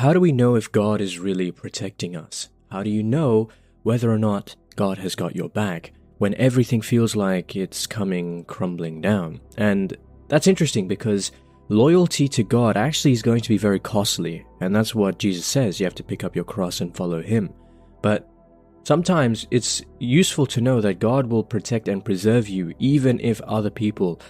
how do we know if God is really protecting us? How do you know whether or not God has got your back when everything feels like it's coming crumbling down? And that's interesting because loyalty to God actually is going to be very costly, and that's what Jesus says. You have to pick up your cross and follow him. But sometimes it's useful to know that God will protect and preserve you even if other people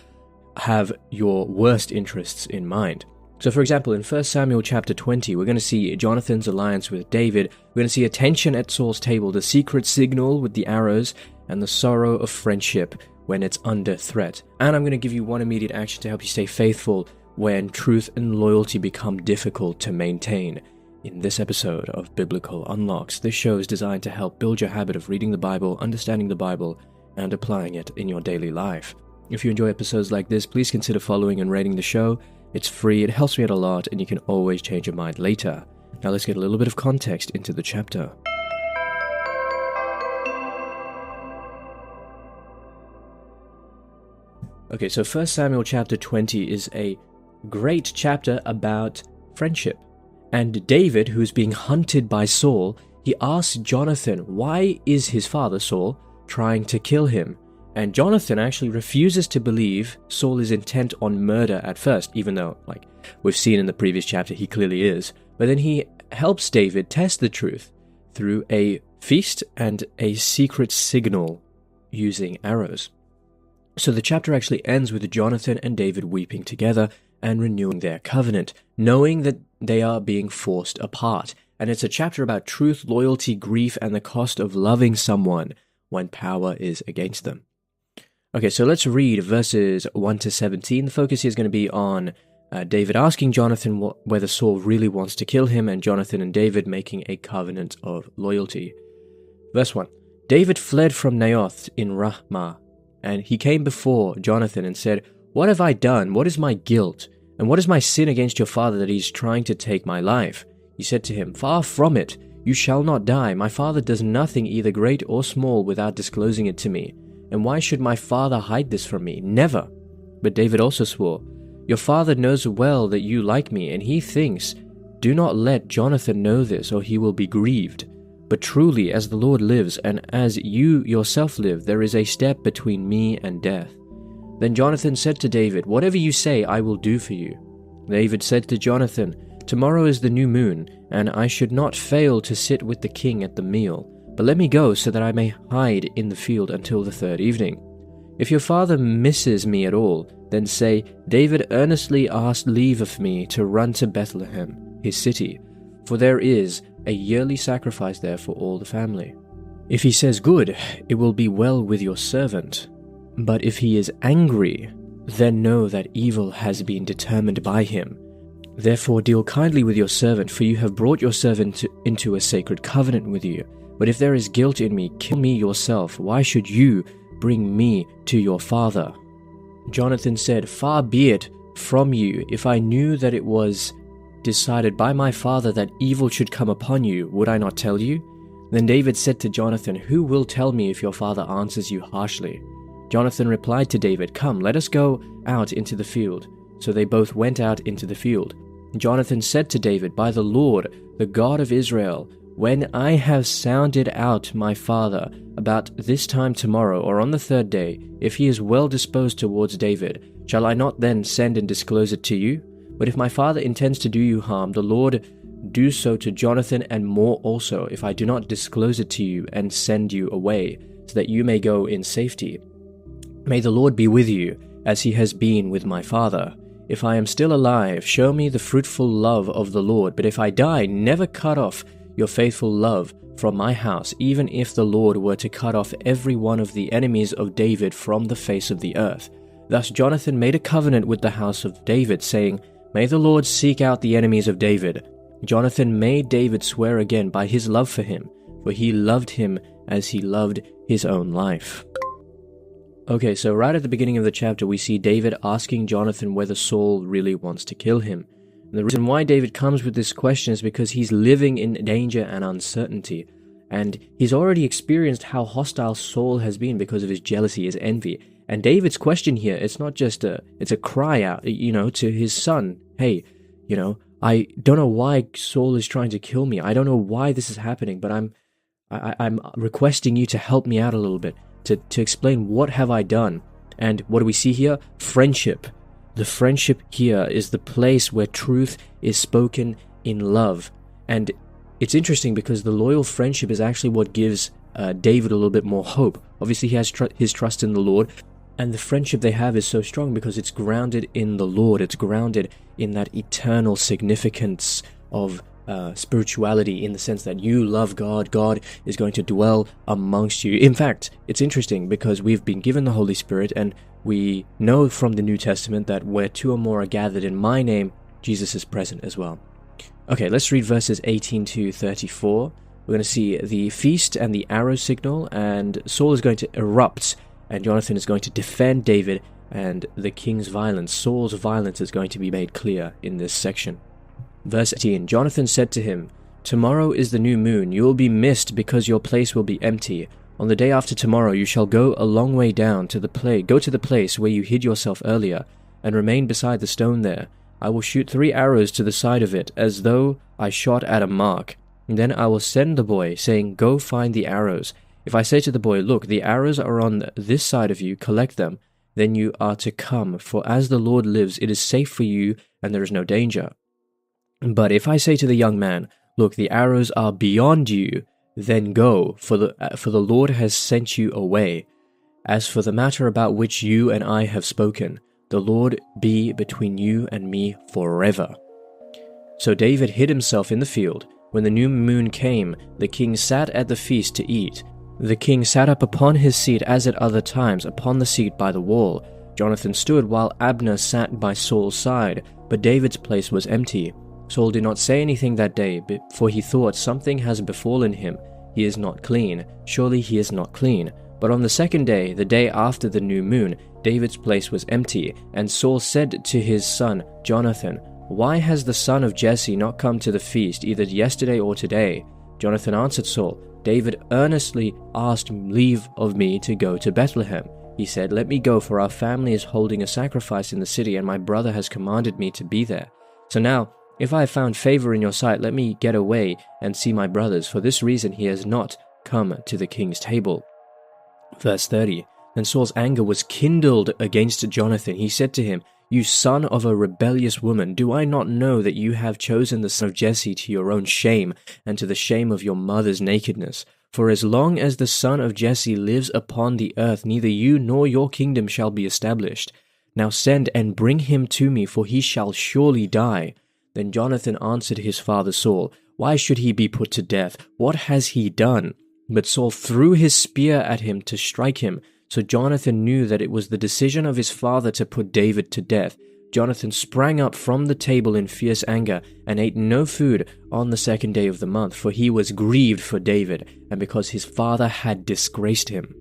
have your worst interests in mind. So for example, in 1 Samuel chapter 20, we're going to see Jonathan's alliance with David. We're going to see a tension at Saul's table, the secret signal with the arrows, and the sorrow of friendship when it's under threat. And I'm going to give you one immediate action to help you stay faithful when truth and loyalty become difficult to maintain. In this episode of Biblical Unlocks, this show is designed to help build your habit of reading the Bible, understanding the Bible, and applying it in your daily life. If you enjoy episodes like this, please consider following and rating the show. It's free, it helps me out a lot, and you can always change your mind later. Now let's get a little bit of context into the chapter. Okay, so 1 Samuel chapter 20 is a great chapter about friendship. And David, who's being hunted by Saul, he asks Jonathan, why is his father, Saul, trying to kill him? And Jonathan actually refuses to believe Saul is intent on murder at first, even though, like we've seen in the previous chapter, he clearly is. But then he helps David test the truth through a feast and a secret signal using arrows. So the chapter actually ends with Jonathan and David weeping together and renewing their covenant, knowing that they are being forced apart. And it's a chapter about truth, loyalty, grief, and the cost of loving someone when power is against them. Okay, so let's read verses 1 to 17. The focus here is going to be on David asking Jonathan whether Saul really wants to kill him, and Jonathan and David making a covenant of loyalty. Verse 1. David fled from Naioth in Ramah, and he came before Jonathan and said, "What have I done? What is my guilt? And what is my sin against your father that he is trying to take my life?" He said to him, "Far from it, you shall not die. My father does nothing either great or small without disclosing it to me. And why should my father hide this from me? Never." But David also swore, "Your father knows well that you like me, and he thinks, 'Do not let Jonathan know this, or he will be grieved.' But truly, as the Lord lives, and as you yourself live, there is a step between me and death." Then Jonathan said to David, "Whatever you say, I will do for you." David said to Jonathan, "Tomorrow is the new moon, and I should not fail to sit with the king at the meal. But let me go so that I may hide in the field until the third evening. If your father misses me at all, then say, 'David earnestly asked leave of me to run to Bethlehem, his city, for there is a yearly sacrifice there for all the family.' If he says good, it will be well with your servant. But if he is angry, then know that evil has been determined by him. Therefore deal kindly with your servant, for you have brought your servant into a sacred covenant with you. But if there is guilt in me, kill me yourself. Why should you bring me to your father?" Jonathan said, "Far be it from you. If I knew that it was decided by my father that evil should come upon you, would I not tell you?" Then David said to Jonathan, "Who will tell me if your father answers you harshly?" Jonathan replied to David, "Come, let us go out into the field." So they both went out into the field. Jonathan said to David, "By the Lord, the God of Israel, when I have sounded out my father about this time tomorrow or on the third day, if he is well disposed towards David, shall I not then send and disclose it to you? But if my father intends to do you harm, the Lord do so to Jonathan and more also, if I do not disclose it to you and send you away, so that you may go in safety. May the Lord be with you, as he has been with my father. If I am still alive, show me the fruitful love of the Lord, but if I die, never cut off your faithful love from my house, even if the Lord were to cut off every one of the enemies of David from the face of the earth." Thus Jonathan made a covenant with the house of David, saying, "May the Lord seek out the enemies of David." Jonathan made David swear again by his love for him, for he loved him as he loved his own life. Okay, so right at the beginning of the chapter, we see David asking Jonathan whether Saul really wants to kill him. And the reason why David comes with this question is because he's living in danger and uncertainty. And he's already experienced how hostile Saul has been because of his jealousy, his envy. And David's question here, it's not just it's a cry out, to his son. Hey, I don't know why Saul is trying to kill me. I don't know why this is happening, but I'm requesting you to help me out a little bit, to explain what have I done. And what do we see here? Friendship. The friendship here is the place where truth is spoken in love. And it's interesting because the loyal friendship is actually what gives David a little bit more hope. Obviously, he has his trust in the Lord, and the friendship they have is so strong because it's grounded in the Lord. It's grounded in that eternal significance of spirituality, in the sense that you love God. God is going to dwell amongst you. In fact, it's interesting because we've been given the Holy Spirit, and we know from the New Testament that where two or more are gathered in my name, Jesus is present as well. Okay, let's read verses 18 to 34. We're going to see the feast and the arrow signal, and Saul is going to erupt, and Jonathan is going to defend David and the king's violence. Saul's violence is going to be made clear in this section. Verse 18, Jonathan said to him, "Tomorrow is the new moon. You will be missed because your place will be empty. On the day after tomorrow you shall go a long way down to the place where you hid yourself earlier, and remain beside the stone there. I will shoot 3 arrows to the side of it, as though I shot at a mark. And then I will send the boy, saying, 'Go find the arrows.' If I say to the boy, 'Look, the arrows are on this side of you, collect them,' then you are to come, for as the Lord lives, it is safe for you, and there is no danger. But if I say to the young man, 'Look, the arrows are beyond you,' then go, for the Lord has sent you away. As for the matter about which you and I have spoken, the Lord be between you and me forever." So David hid himself in the field. When the new moon came, the king sat at the feast to eat. The king sat up upon his seat as at other times, upon the seat by the wall. Jonathan stood while Abner sat by Saul's side, but David's place was empty. Saul did not say anything that day, for he thought, "Something has befallen him. He is not clean. Surely he is not clean." But on the second day, the day after the new moon, David's place was empty, and Saul said to his son Jonathan, "Why has the son of Jesse not come to the feast, either yesterday or today?" Jonathan answered Saul, "David earnestly asked leave of me to go to Bethlehem. He said, 'Let me go, for our family is holding a sacrifice in the city, and my brother has commanded me to be there. So now, if I have found favor in your sight, let me get away and see my brothers. For this reason he has not come to the king's table.'" Verse 30, Then Saul's anger was kindled against Jonathan. He said to him, "You son of a rebellious woman, do I not know that you have chosen the son of Jesse to your own shame, and to the shame of your mother's nakedness? For as long as the son of Jesse lives upon the earth, neither you nor your kingdom shall be established. Now send and bring him to me, for he shall surely die." Then Jonathan answered his father Saul, "Why should he be put to death? What has he done?" But Saul threw his spear at him to strike him. So Jonathan knew that it was the decision of his father to put David to death. Jonathan sprang up from the table in fierce anger, and ate no food on the second day of the month, for he was grieved for David, and because his father had disgraced him.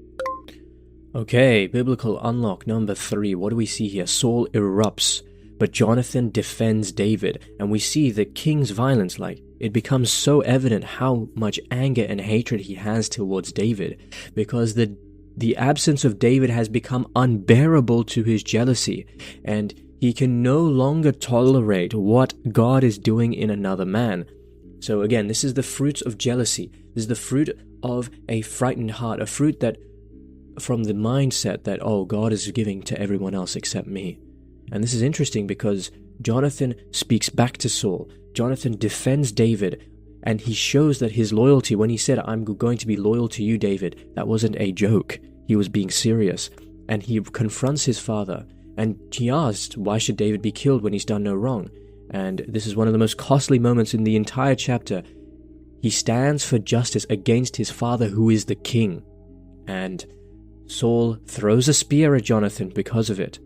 Okay, biblical unlock number 3. What do we see here? Saul erupts, but Jonathan defends David, and we see the king's violence. It becomes so evident how much anger and hatred he has towards David, because the absence of David has become unbearable to his jealousy, and he can no longer tolerate what God is doing in another man. So again, this is the fruit of jealousy. This is the fruit of a frightened heart, a fruit that from the mindset that, oh, God is giving to everyone else except me. And this is interesting because Jonathan speaks back to Saul. Jonathan defends David, and he shows that his loyalty, when he said, "I'm going to be loyal to you, David," that wasn't a joke. He was being serious. And he confronts his father, and he asked, why should David be killed when he's done no wrong? And this is one of the most costly moments in the entire chapter. He stands for justice against his father, who is the king. And Saul throws a spear at Jonathan because of it.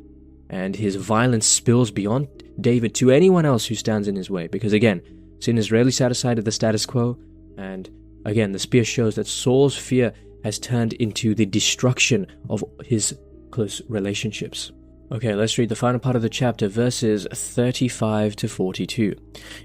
And his violence spills beyond David to anyone else who stands in his way. Because again, sin is rarely satisfied at the status quo. And again, the spear shows that Saul's fear has turned into the destruction of his close relationships. Okay, let's read the final part of the chapter, verses 35 to 42.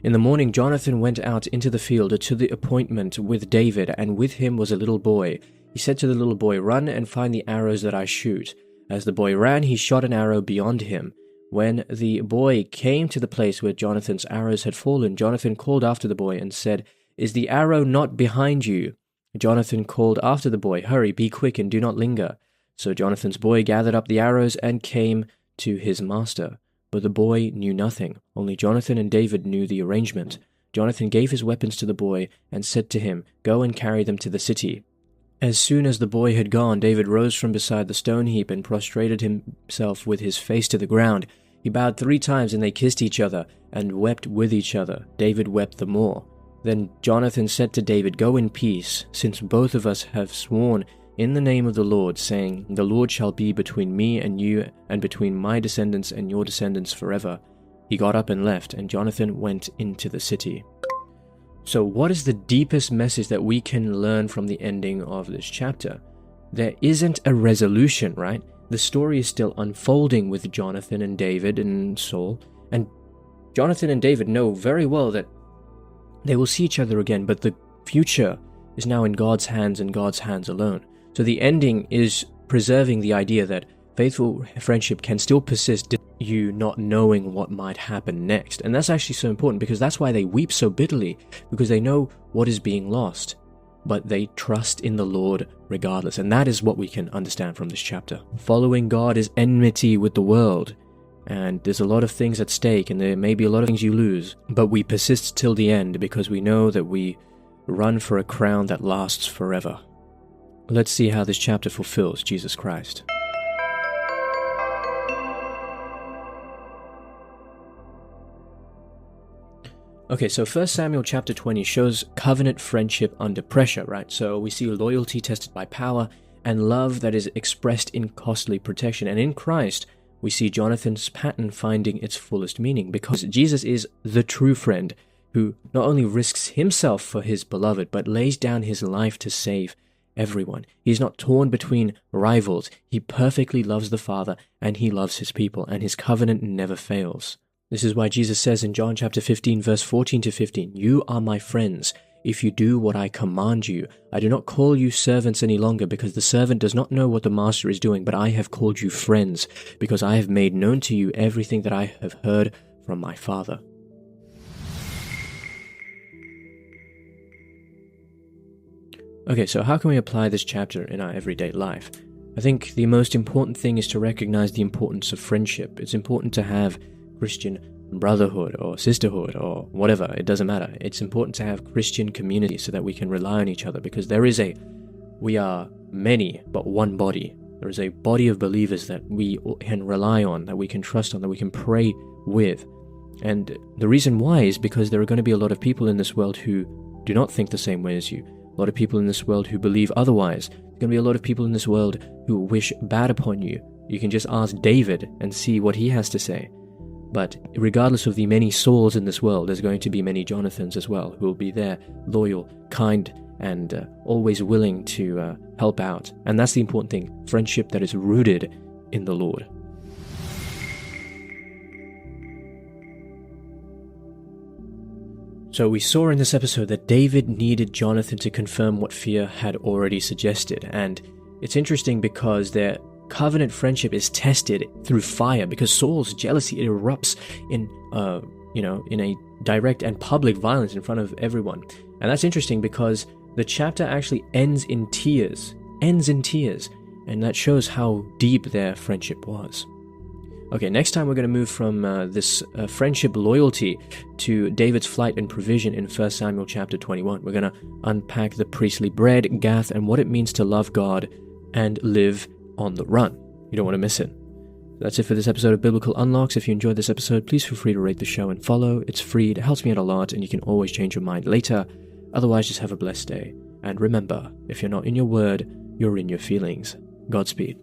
In the morning, Jonathan went out into the field to the appointment with David, and with him was a little boy. He said to the little boy, "Run and find the arrows that I shoot." As the boy ran, he shot an arrow beyond him. When the boy came to the place where Jonathan's arrows had fallen, Jonathan called after the boy and said, "Is the arrow not behind you?" Jonathan called after the boy, "Hurry, be quick, and do not linger." So Jonathan's boy gathered up the arrows and came to his master. But the boy knew nothing. Only Jonathan and David knew the arrangement. Jonathan gave his weapons to the boy and said to him, "Go and carry them to the city." As soon as the boy had gone, David rose from beside the stone heap and prostrated himself with his face to the ground. He bowed 3 times, and they kissed each other and wept with each other. David wept the more. Then Jonathan said to David, "Go in peace, since both of us have sworn in the name of the Lord, saying, 'The Lord shall be between me and you, and between my descendants and your descendants forever.'" He got up and left, and Jonathan went into the city. So what is the deepest message that we can learn from the ending of this chapter? There isn't a resolution, right? The story is still unfolding with Jonathan and David and Saul, and Jonathan and David know very well that they will see each other again, but the future is now in God's hands and God's hands alone. So the ending is preserving the idea that faithful friendship can still persist, you not knowing what might happen next. And that's actually so important, because that's why they weep so bitterly, because they know what is being lost, but they trust in the Lord regardless. And that is what we can understand from this chapter. Following God is enmity with the world, and there's a lot of things at stake, and there may be a lot of things you lose, but we persist till the end because we know that we run for a crown that lasts forever. Let's see how this chapter fulfills Jesus Christ. Okay, so 1 Samuel chapter 20 shows covenant friendship under pressure, right? So we see loyalty tested by power and love that is expressed in costly protection. And in Christ, we see Jonathan's pattern finding its fullest meaning, because Jesus is the true friend who not only risks himself for his beloved, but lays down his life to save everyone. He's not torn between rivals. He perfectly loves the Father, and he loves his people, and his covenant never fails. This is why Jesus says in John chapter 15, verse 14 to 15, "You are my friends if you do what I command you. I do not call you servants any longer, because the servant does not know what the master is doing, but I have called you friends, because I have made known to you everything that I have heard from my Father." Okay, so how can we apply this chapter in our everyday life? I think the most important thing is to recognize the importance of friendship. It's important to have Christian brotherhood or sisterhood or whatever, it doesn't matter. It's important to have Christian community so that we can rely on each other, because we are many but one body. There is a body of believers that we can rely on, that we can trust on, that we can pray with. And the reason why is because there are going to be a lot of people in this world who do not think the same way as you. A lot of people in this world who believe otherwise. There's going to be a lot of people in this world who wish bad upon you. You can just ask David and see what he has to say. But regardless of the many Sauls in this world, there's going to be many Jonathans as well, who will be there, loyal, kind, and always willing to help out. And that's the important thing, friendship that is rooted in the Lord. So we saw in this episode that David needed Jonathan to confirm what fear had already suggested. And it's interesting because their covenant friendship is tested through fire, because Saul's jealousy erupts in a direct and public violence in front of everyone. And that's interesting because the chapter actually ends in tears, and that shows how deep their friendship was. Okay, next time we're going to move from this friendship loyalty to David's flight and provision in 1 Samuel chapter 21. We're going to unpack the priestly bread, Gath, and what it means to love God and live on the run. You don't want to miss it. That's it for this episode of Biblical Unlocks. If you enjoyed this episode, please feel free to rate the show and follow. It's free, it helps me out a lot, and you can always change your mind later. Otherwise, just have a blessed day. And remember, if you're not in your word, you're in your feelings. Godspeed.